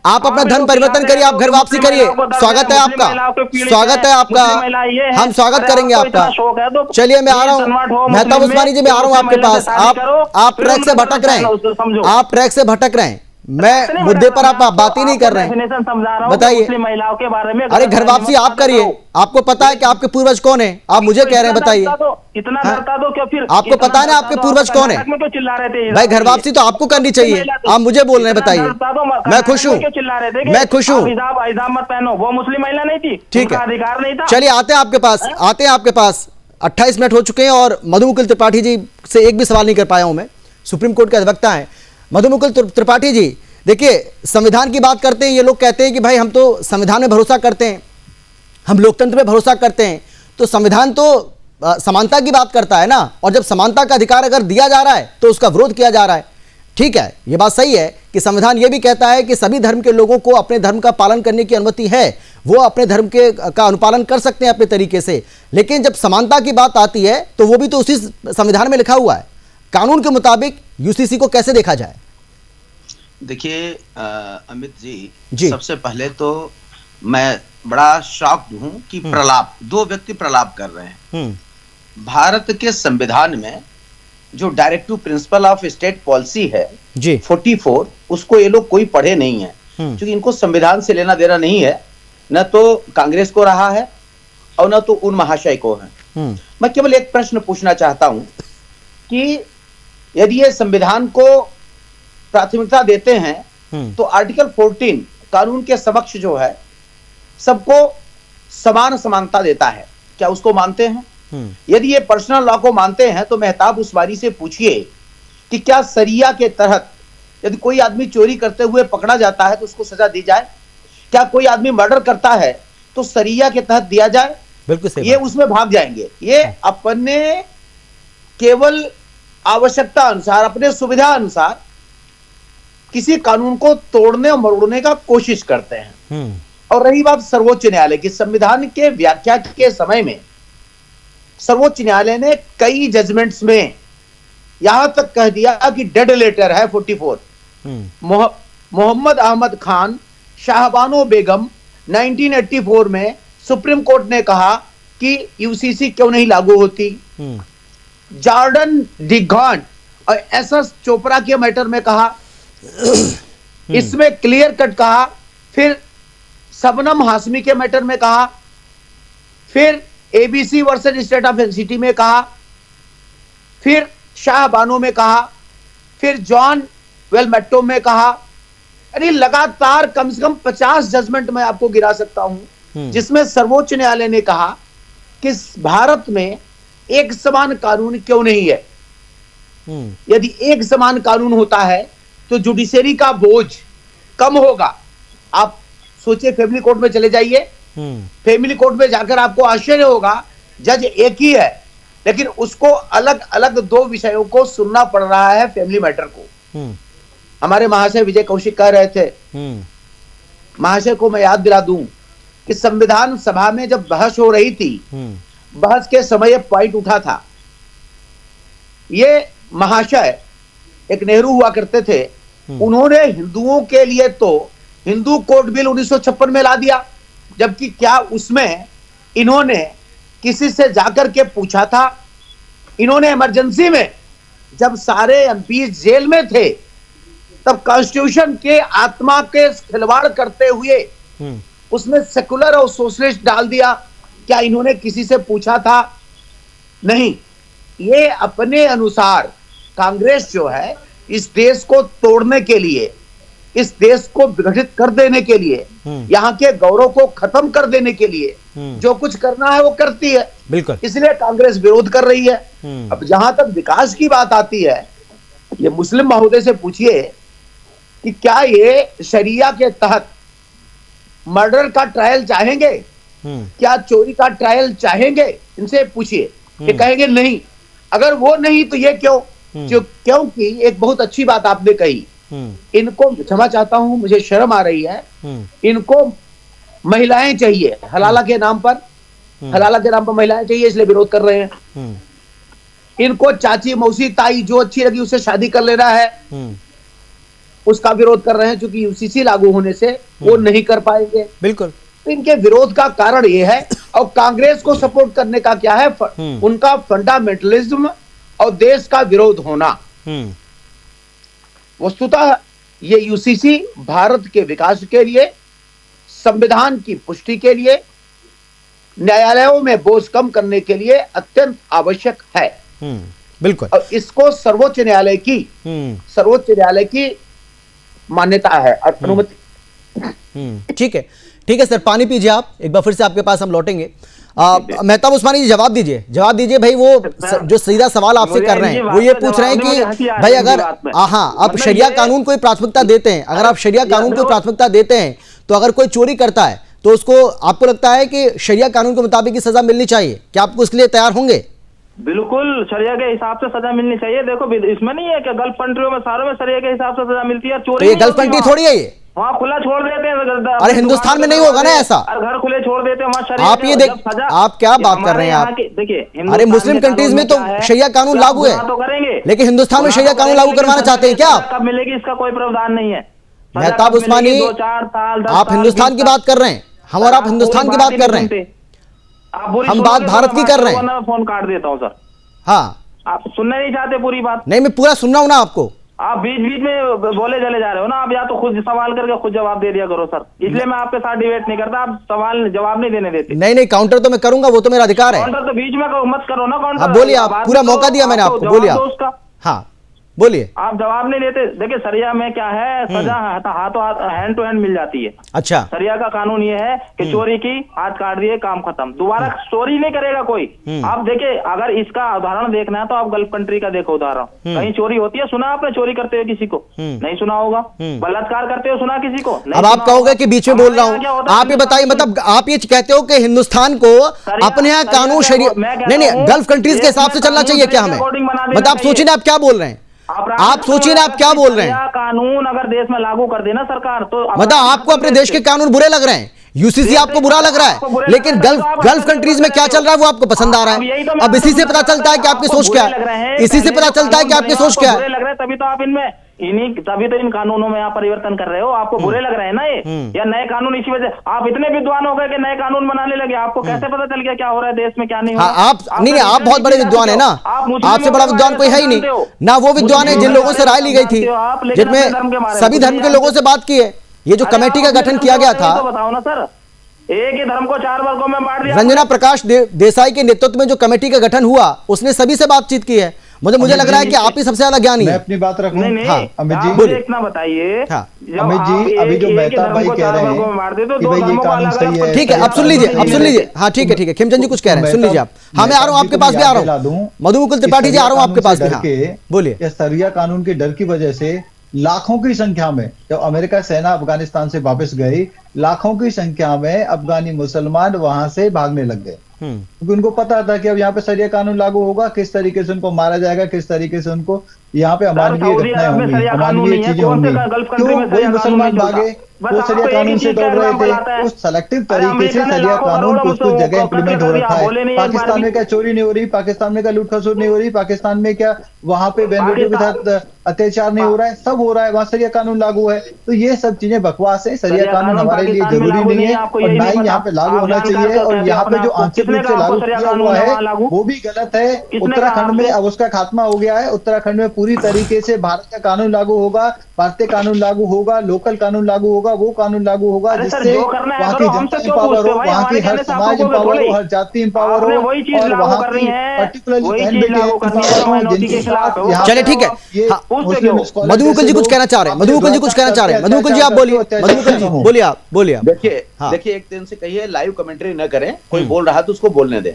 आप अपना धर्म परिवर्तन करिए, आप घर वापसी करिए, स्वागत है आपका, स्वागत है आपका, हम स्वागत करेंगे आपका। चलिए मैं आ रहा हूँ मेहताब उस्मानी जी, मैं आ रहा हूँ आपके पास। आप ट्रैक से भटक रहे हैं, आप ट्रैक से भटक रहे हैं, मैं मुद्दे पर आप बात ही नहीं कर रहे हैं। बताइए महिलाओं के बारे में। अरे घर वापसी आप करिए, आपको पता है कि आपके पूर्वज कौन है, आप मुझे कह रहे हैं बताइए। इतना डरता तो क्या फिर? आपको पता है ना आपके पूर्वज कौन है? भाई घर वापसी तो आपको करनी चाहिए, आप मुझे बोल रहे हैं, बताइए। मैं खुश हूँ, मैं खुश हूँ। हिजाब मत पहनो, वो मुस्लिम महिला नहीं थी, ठीक है, अधिकार नहीं था। चलिए आते हैं आपके पास, आते हैं आपके पास। 28 मिनट हो चुके हैं और मधुमुकुल त्रिपाठी जी से एक भी सवाल नहीं कर पाया हूं मैं। सुप्रीम कोर्ट के अधिवक्ता हैं मधुमुकुल त्रिपाठी जी। देखिए, संविधान की बात करते हैं, ये लोग कहते हैं कि भाई हम तो संविधान में भरोसा करते हैं, हम लोकतंत्र में भरोसा करते हैं, तो संविधान तो समानता की बात करता है ना। और जब समानता का अधिकार अगर दिया जा रहा है तो उसका विरोध किया जा रहा है। ठीक है, ये बात सही है कि संविधान ये भी कहता है कि सभी धर्म के लोगों को अपने धर्म का पालन करने की अनुमति है, वो अपने धर्म का अनुपालन कर सकते हैं अपने तरीके से। लेकिन जब समानता की बात आती है तो वो भी तो उसी संविधान में लिखा हुआ है। कानून के मुताबिक यूसीसी को कैसे देखा जाए? देखिए अमित जी, सबसे पहले तो मैं बड़ा शॉक्ड हूं कि प्रलाप, 2 व्यक्ति प्रलाप कर रहे हैं। भारत के संविधान में जो directive principle of state policy है जी 44, उसको ये लोग कोई पढ़े नहीं है, क्योंकि इनको संविधान से लेना देना नहीं है, न तो कांग्रेस को रहा है और न तो उन महाशय को है। मैं केवल एक प्रश्न पूछना चाहता हूं कि यदि ये संविधान को प्राथमिकता देते हैं तो आर्टिकल 14 कानून के समक्ष जो है सबको समान समानता देता है, क्या उसको मानते हैं? यदि ये पर्सनल लॉ को मानते हैं तो मेहताब उस्मानी से पूछिए कि क्या शरिया के तहत यदि कोई आदमी चोरी करते हुए पकड़ा जाता है तो उसको सजा दी जाए? क्या कोई आदमी मर्डर करता है तो शरिया के तहत दिया जाए? बिल्कुल सही ये उसमें भाग जाएंगे। ये अपने केवल आवश्यकता अनुसार, अपने सुविधा अनुसार किसी कानून को तोड़ने और मरोड़ने का कोशिश करते हैं। और रही बात सर्वोच्च न्यायालय की, संविधान के व्याख्या के समय में सर्वोच्च न्यायालय ने कई जजमेंट्स में यहां तक कह दिया कि डेड लेटर है 44। मोहम्मद अहमद खान, शाहबानो बेगम 1984 में सुप्रीम कोर्ट ने कहा कि यूसीसी क्यों नहीं लागू होती। जॉर्डन डिगान और एसएस चोपड़ा के मैटर में कहा, इसमें क्लियर कट कहा। फिर शबनम हाशमी के मैटर में कहा, फिर ABC versus state of city में कहा, फिर शाह बानो में कहा, फिर जॉन वेलमेट्टो में कहा। यानी लगातार कम से कम 50 जजमेंट मैं आपको गिरा सकता हूं जिसमें सर्वोच्च न्यायालय ने कहा कि भारत में एक समान कानून क्यों नहीं है। यदि एक समान कानून होता है तो जुडिशरी का बोझ कम होगा। आप सोचिए, फैमिली कोर्ट में चले जाइए, फैमिली कोर्ट में जाकर आपको आश्चर्य होगा, जज एक ही है लेकिन उसको अलग अलग 2 विषयों को सुनना पड़ रहा है फैमिली मैटर को। हमारे महाशय विजय कौशिक कह रहे थे, महाशय को मैं याद दिला दूं कि संविधान सभा में जब बहस हो रही थी, बहस के समय पॉइंट उठा था। ये महाशय एक नेहरू हुआ करते थे, उन्होंने हिंदुओं के लिए तो हिंदू कोड बिल 1956 में ला दिया, जबकि क्या उसमें इन्होंने किसी से जाकर के पूछा था? इन्होंने इमरजेंसी में जब सारे एमपी जेल में थे तब कॉन्स्टिट्यूशन के आत्मा के खिलवाड़ करते हुए उसमें सेकुलर और सोशलिस्ट डाल दिया। क्या इन्होंने किसी से पूछा था? नहीं। ये अपने अनुसार कांग्रेस जो है इस देश को तोड़ने के लिए, इस देश को विघटित कर देने के लिए, यहाँ के गौरव को खत्म कर देने के लिए जो कुछ करना है वो करती है। बिल्कुल। इसलिए कांग्रेस विरोध कर रही है। अब जहां तक विकास की बात आती है, ये मुस्लिम महोदय से पूछिए कि क्या ये शरिया के तहत मर्डर का ट्रायल चाहेंगे? क्या चोरी का ट्रायल चाहेंगे? इनसे पूछिए, ये कहेंगे नहीं। अगर वो नहीं तो ये क्यों? क्योंकि एक बहुत अच्छी बात आपने कही, इनको क्षमा चाहता हूं, मुझे शर्म आ रही है, इनको महिलाएं चाहिए हलाला के नाम पर, हलाला के नाम पर महिलाएं चाहिए इसलिए विरोध कर रहे हैं। इनको चाची, मौसी, ताई जो अच्छी लगी उससे शादी कर लेना है, उसका विरोध कर रहे हैं, क्योंकि यूसीसी लागू होने से वो नहीं कर पाएंगे। बिल्कुल। तो इनके विरोध का कारण ये है। और कांग्रेस को सपोर्ट करने का क्या है? उनका फंडामेंटलिज्म और देश का विरोध होना। वस्तुतः ये यूसीसी भारत के विकास के लिए, संविधान की पुष्टि के लिए, न्यायालयों में बोझ कम करने के लिए अत्यंत आवश्यक है। बिल्कुल। और इसको सर्वोच्च न्यायालय की मान्यता है, अनुमति। ठीक है, ठीक है सर, पानी पीजिए आप, एक बार फिर से आपके पास हम लौटेंगे। मेहताब उस्मानी जी जवाब दीजिए भाई। वो जो सीधा सवाल आपसे कर रहे हैं वो ये पूछ रहे हैं कि भाई अगर आप शरिया कानून को प्राथमिकता देते हैं, अगर आप शरिया कानून को प्राथमिकता देते हैं तो अगर कोई चोरी करता है तो उसको, आपको लगता है कि शरिया कानून के मुताबिक की सजा मिलनी चाहिए? क्या आप उसके लिए तैयार होंगे? बिल्कुल, शरिया के हिसाब से सजा मिलनी चाहिए। देखो इसमें नहीं है कि गल्फ कंट्रियों में सारों में शरिया के हिसाब से सजा मिलती है। चोरी ये गल्फ कंट्री थोड़ी है, ये वहाँ खुला छोड़ देते हैं। अरे हिंदुस्तान में नहीं होगा ना ऐसा, घर खुले छोड़ देते हैं वहाँ। आप ये देख, आप क्या बात कर रहे हैं आप? देखिए, अरे मुस्लिम कंट्रीज में तो शरिया कानून लागू है, तो करेंगे, लेकिन हिंदुस्तान में शरिया कानून लागू करवाना चाहते हैं क्या आप? कब मिलेगी इसका कोई प्रावधान नहीं है। मेहताब उस्मानी, 2-4 साल, आप हिंदुस्तान की बात कर रहे हैं, हम और आप हिंदुस्तान की बात कर रहे हैं, हम बात भारत की कर रहे हैं। मैं फोन काट देता हूँ सर। हाँ, आप सुनना नहीं चाहते पूरी बात? नहीं, मैं पूरा सुन रहा हूँ ना आपको। आप बीच बीच में बोले चले जा रहे हो ना। आप या तो खुद सवाल करके खुद जवाब दे दिया करो सर, इसलिए मैं आपके साथ डिबेट नहीं करता। आप सवाल जवाब नहीं देने देते। नहीं, काउंटर तो मैं करूंगा, वो तो मेरा अधिकार है। काउंटर तो बीच में मत करो ना। काउंटर बोलिए, आप पूरा मौका दिया मैंने आपको, बोलिए आप। हाँ बोलिए। आप जवाब नहीं देते। देखिए सरिया में क्या है, सजा हाथों हाथ हैंड टू हैंड मिल जाती है। अच्छा, सरिया का कानून ये है कि चोरी की, हाथ काट दिए, काम खत्म, दोबारा चोरी नहीं करेगा कोई। आप देखिए, अगर इसका उदाहरण देखना है तो आप गल्फ कंट्री का देखो उदाहरण। कहीं चोरी होती है, सुना आपने चोरी करते हुए किसी को? नहीं सुना होगा। बलात्कार करते हुए सुना किसी को? अब आप कहोगे कि बीच में बोल रहा हूँ, आप ये बताइए, मतलब आप ये कहते हो कि हिंदुस्तान को अपने यहाँ कानून शरीयत नहीं, गल्फ कंट्रीज के हिसाब से चलना चाहिए क्या हमें? मतलब आप सोचिए ना आप क्या बोल रहे हैं, आप सोचिए ना आप क्या बोल रहे हैं। कानून अगर देश में लागू कर देना सरकार तो मतलब आपको अपने देश के कानून बुरे लग रहे हैं, यूसीसी आपको बुरा लग रहा है, लेकिन गल्फ कंट्रीज में क्या चल रहा है वो आपको पसंद आ रहा है। अब इसी से पता चलता है कि आपकी सोच क्या है, इसी से पता चलता है कि आपकी सोच क्या है। तभी तो आप इनमें तभी तो इन कानूनों में आप परिवर्तन कर रहे हो। आपको बुरे लग रहे हैं ना ये, या नए कानून? इसी वजह आप इतने विद्वान हो गए कि नए कानून बनाने लगे। आपको कैसे पता चल गया क्या हो रहा है देश में, क्या नहीं हो रहा? आप नहीं, आप बहुत बड़े विद्वान है ना, आपसे बड़ा विद्वान कोई है ही नहीं ना। वो विद्वान है जिन लोगों से राय ली गई थी, जिनमें सभी धर्म के लोगों से बात की है। ये जो कमेटी का गठन किया गया था, बताओ ना सर, एक ही धर्म को 4 वर्गों में बांट दिया। रंजना प्रकाश देसाई के नेतृत्व में जो कमेटी का गठन हुआ, उसने सभी से बातचीत की है। मुझे लग रहा है कि आप ही सबसे ज्यादा ज्ञानी मैं है। अपनी बात रखूं? हाँ, अमित जी बोलिए, इतना बताइए। अमित जी, अभी जो मेहता भाई कह रहे हैं कि भाई ये कानून सही है, ठीक है, अब सुन लीजिए, अब सुन लीजिए। हाँ ठीक है, खिमचंद जी कुछ कह रहे हैं, सुन लीजिए आप। हाँ मैं आ रहा हूँ आपके पास भी, आ रहा हूँ। मधुमुकुल त्रिपाठी जी आ रहा हूँ आपके पास भी। बोलिए। सरिया कानून के डर की वजह से लाखों की संख्या में, जब अमेरिका सेना अफगानिस्तान से वापस गई, लाखों की संख्या में अफगानी मुसलमान वहां से भागने लग गए, क्योंकि उनको पता था कि अब यहाँ पे सरिया कानून लागू होगा, किस तरीके से उनको मारा जाएगा, किस तरीके से उनको यहाँ पे अमानवीय घटनाएं होंगी, अमानवीय चीजें होंगी। क्यों वही मुसलमान भागे? वो सरिया कानून से दौड़ रहे थे। उस सेलेक्टिव तरीके से सरिया कानून कुछ कुछ जगह इंप्लीमेंट हो रखा है। पाकिस्तान में क्या चोरी नहीं हो रही? पाकिस्तान में क्या लूट खसोट नहीं हो रही? पाकिस्तान में क्या वहां पे बहन बेटियों के साथ अत्याचार नहीं हो रहा है? सब हो रहा है, वहां सरिया कानून लागू है। तो ये सब चीजें बकवास है। सरिया कानून हमारे लिए जरूरी नहीं है और ना ही यहाँ पे लागू होना चाहिए। और यहाँ पे जो आंशिक रूप से लागू किया हुआ है वो भी गलत है। उत्तराखंड में अब उसका खात्मा हो गया है। उत्तराखंड में पूरी तरीके से भारत का कानून लागू होगा, भारतीय कानून लागू होगा, लोकल कानून लागू होगा, वो कानून लागू होगा जिससे वहाँ की जनता इंपावर हो, वहाँ की हर समाज इंपावर हो, हर जाति इंपावर हो, और वहाँ की पर्टिकुलरली बहन बेटी इंपावर हो, जिनके साथ। चले ठीक है, मधुमुकुल जी कुछ कहना चाह रहे हैं, मधुमुकुल जी कुछ कहना चाह रहे हैं। मधुमुकुल जी आप बोलिए, मधुमुकुल जी बोलिए, आप बोलिए। देखिए एक दिन से कहिए लाइव कमेंट्री न करें, कोई बोल रहा तो उसको बोलने दें।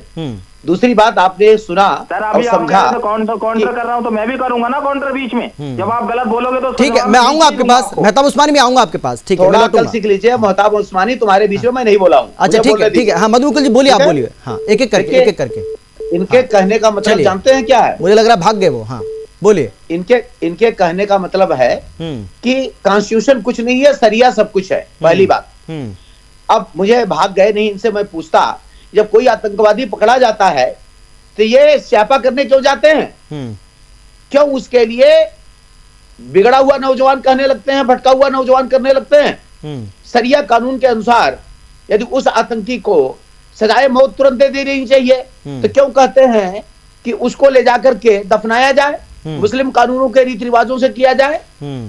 दूसरी बात, आपने सुना और समझा। काउंटर कर रहा हूं तो मैं भी करूंगा ना काउंटर बीच में। जब आप गलत बोलोगे तो ठीक है, मैं आऊंगा आपके पास, मेहताब उस्मानी में आऊंगा आपके पास। ठीक है, थोड़ा कल सीख लीजिए। मेहताब उस्मानी तुम्हारे बीच में मैं नहीं बोला हूं। अच्छा ठीक है, ठीक है। हाँ मधुमुकुल जी बोलिए, आप बोलिए। हाँ एक एक करके इनके कहने का मतलब जानते हैं क्या है? मुझे लग रहा है भाग गए वो। हाँ बोलिए। इनके कहने का मतलब है कि कॉन्स्टिट्यूशन कुछ नहीं है, सरिया सब कुछ है। पहली बात। अब मुझे भाग गए नहीं, इनसे मैं पूछता, जब कोई आतंकवादी पकड़ा जाता है तो ये स्यापा करने क्यों जाते हैं? क्यों उसके लिए बिगड़ा हुआ नौजवान कहने लगते हैं, भटका हुआ नौजवान करने लगते हैं? सरिया कानून के अनुसार यदि उस आतंकी को सजाए मौत तुरंत दे देनी चाहिए, तो क्यों कहते हैं कि उसको ले जाकर के दफनाया जाए, मुस्लिम कानूनों के रीति रिवाजों से किया जाए?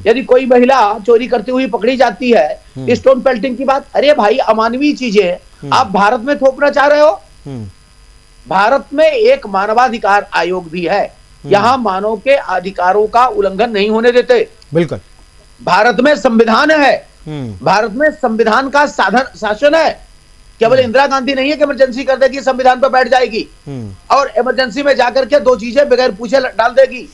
यदि कोई महिला चोरी करती हुई पकड़ी जाती है, स्टोन पेल्टिंग की बात, अरे भाई अमानवीय चीजें आप भारत में थोपना चाह रहे हो? भारत में एक मानवाधिकार आयोग भी है, यहाँ मानव के अधिकारों का उल्लंघन नहीं होने देते। बिल्कुल। भारत में संविधान है, भारत में संविधान का शासन है। केवल इंदिरा गांधी नहीं है कि इमरजेंसी कर देगी, संविधान पर बैठ जाएगी और इमरजेंसी में जाकर के 2 चीजें बगैर पूछे डाल देगी।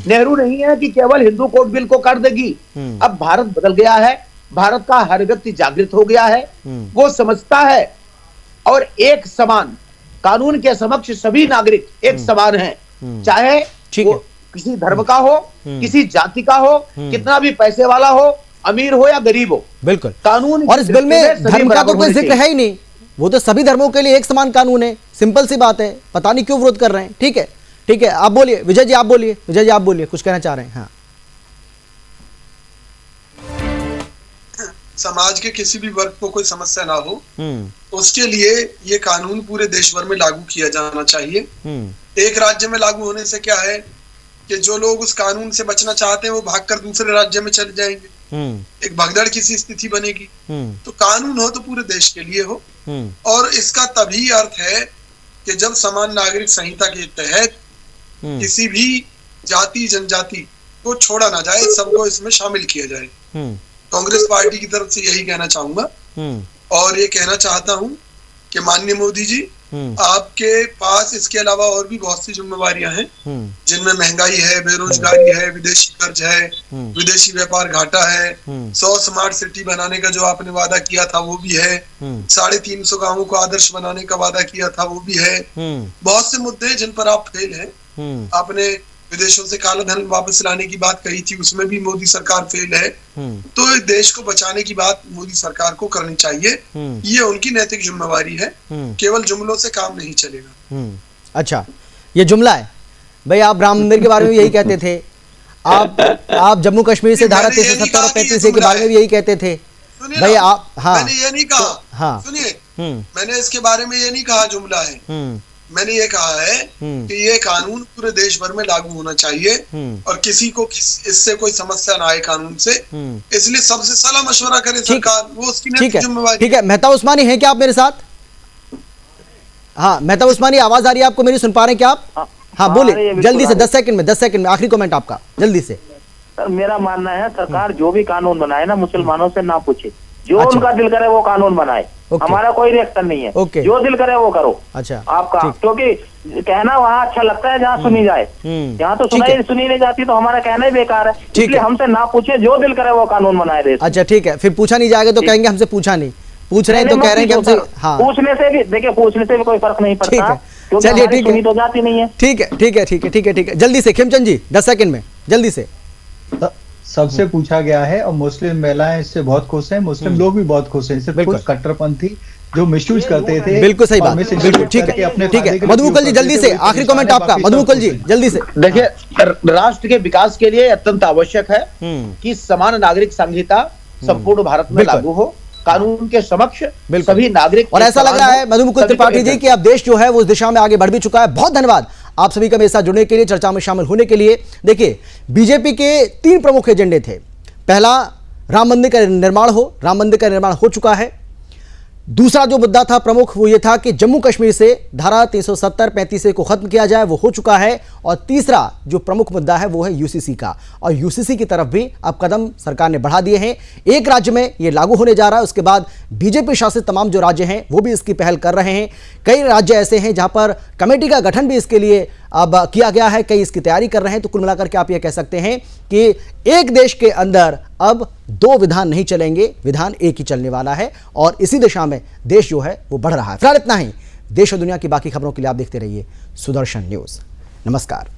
नेहरू नहीं है कि केवल हिंदू कोड बिल को कर देगी। अब भारत बदल गया है, भारत का हर व्यक्ति जागृत हो गया है, वो समझता है और एक समान कानून के समक्ष सभी नागरिक एक समान हैं, चाहे वो किसी धर्म का हो, किसी जाति का हो, कितना भी पैसे वाला हो, अमीर हो या गरीब हो। बिल्कुल कानून। और इस बिल में धर्म का तो कोई जिक्र है ही नहीं, वो तो सभी धर्मों के लिए एक समान कानून है। सिंपल सी बात है, पता नहीं क्यों विरोध कर रहे हैं। ठीक है, ठीक है, आप बोलिए विजय जी, आप बोलिए। विजय जी आप बोलिए, कुछ कहना चाह रहे हैं। हाँ, समाज के किसी भी वर्ग को कोई समस्या ना हो, उसके लिए ये कानून पूरे देश भर में लागू किया जाना चाहिए। एक राज्य में लागू होने से क्या है कि जो लोग उस कानून से बचना चाहते हैं वो भागकर दूसरे राज्य में चले जाएंगे, एक भगदड़ की सी स्थिति बनेगी। तो कानून हो तो पूरे देश के लिए हो, और इसका तभी अर्थ है कि जब समान नागरिक संहिता के तहत किसी भी जाति जनजाति को छोड़ा ना जाए, सबको इसमें शामिल किया जाए। कांग्रेस पार्टी की तरफ से यही कहना चाहूंगा। और ये कहना चाहता हूं कि माननीय मोदी जी, आपके पास इसके अलावा और भी बहुत सी जिम्मेवारियां हैं, जिनमें महंगाई है, बेरोजगारी है, विदेशी कर्ज है, विदेशी व्यापार घाटा है, 100 स्मार्ट सिटी बनाने का जो आपने वादा किया था वो भी है, 350 गांवों को आदर्श बनाने का वादा किया था वो भी है। बहुत से मुद्दे हैं जिन पर आप फेल हैं। आपने विदेशों से काला धन वापस लाने की बात कही थी, उसमें भी मोदी सरकार फेल है। तो देश को बचाने की बात मोदी सरकार को करनी चाहिए, ये उनकी नैतिक जिम्मेवारी है। केवल जुमलों से काम नहीं चलेगा। अच्छा, ये जुमला है भाई। आप राम मंदिर के बारे में यही कहते थे, आप जम्मू कश्मीर से धारा 370 और 35 के बारे में भी यही कहते थे भाई आप। हाँ, मैंने ये नहीं कहा। हाँ, सुनिए, मैंने इसके बारे में ये नहीं कहा जुमला है। मैंने ये कहा है कि ये कानून पूरे देश भर में लागू होना चाहिए और किसी को इससे कोई समस्या ना आए कानून से, इसलिए सबसे सलाह मशवरा करे सरकार, वो उसकी नैतिक जिम्मेवारी। ठीक है, मेहता उस्मानी है क्या आप मेरे साथ? हाँ, मेहता उस्मानी, आवाज आ रही है आपको मेरी? सुन पा रहे हैं क्या आप? हाँ बोलिए जल्दी से, 10 सेकंड में आखिरी कमेंट आपका, जल्दी से। सर, मेरा मानना है सरकार जो भी कानून बनाए ना, मुसलमानों से ना पूछे, जो उनका दिल करे वो कानून बनाए। हमारा कोई रिएक्शन नहीं है। जो दिल करे वो करो। अच्छा, आपका, क्योंकि कहना वहाँ अच्छा लगता है जहाँ सुनी जाए, यहाँ तो सुनी नहीं जाती, तो हमारा कहना ही बेकार है। इसलिए हमसे ना पूछे, जो दिल करे वो कानून बनाए देश। अच्छा ठीक है, फिर पूछा नहीं जाएगा तो कहेंगे हमसे पूछा नहीं, पूछ रहे हैं तो कह रहे हैं कि हमसे। हाँ, पूछने से भी देखिए, पूछने से भी कोई फर्क नहीं पड़ता। चलिए ठीक है, तो जाती नहीं है। ठीक है, जल्दी से खिमचंद जी, 10 सेकंड में जल्दी से। सबसे पूछा गया है और मुस्लिम महिलाएं इससे बहुत खुश हैं, मुस्लिम लोग भी बहुत खुश हैं। सिर्फ कुछ कट्टरपंथी जो मिसयूज करते थे। बिल्कुल सही बात, बिल्कुल ठीक है। मधुमुकुल जी जल्दी से, आखिरी कमेंट आपका। मधुमुकुल जी जल्दी से। देखिए, राष्ट्र के विकास के लिए अत्यंत आवश्यक है कि समान नागरिक संहिता संपूर्ण भारत में लागू हो, कानून के समक्ष सभी नागरिक। और ऐसा लग रहा है मधुमुकुल त्रिपाठी जी कि अब देश जो है वो उस दिशा में आगे बढ़ भी चुका है। बहुत धन्यवाद आप सभी का मेरे साथ जुड़ने के लिए, चर्चा में शामिल होने के लिए। देखिए, बीजेपी के 3 प्रमुख एजेंडे थे। पहला, राम मंदिर का निर्माण हो, राम मंदिर का निर्माण हो चुका है। दूसरा जो मुद्दा था प्रमुख, वो ये था कि जम्मू कश्मीर से धारा 370-35 को खत्म किया जाए, वो हो चुका है। और तीसरा जो प्रमुख मुद्दा है वो है यूसीसी का, और यूसीसी की तरफ भी अब कदम सरकार ने बढ़ा दिए हैं। एक राज्य में ये लागू होने जा रहा है, उसके बाद बीजेपी शासित तमाम जो राज्य हैं वो भी इसकी पहल कर रहे हैं। कई राज्य ऐसे हैं जहां पर कमेटी का गठन भी इसके लिए अब किया गया है, कई इसकी तैयारी कर रहे हैं। तो कुल मिलाकर के आप ये कह सकते हैं कि एक देश के अंदर अब 2 विधान नहीं चलेंगे, विधान एक ही चलने वाला है, और इसी दिशा में देश जो है वो बढ़ रहा है। फिलहाल इतना ही। देश और दुनिया की बाकी खबरों के लिए आप देखते रहिए सुदर्शन न्यूज़। नमस्कार।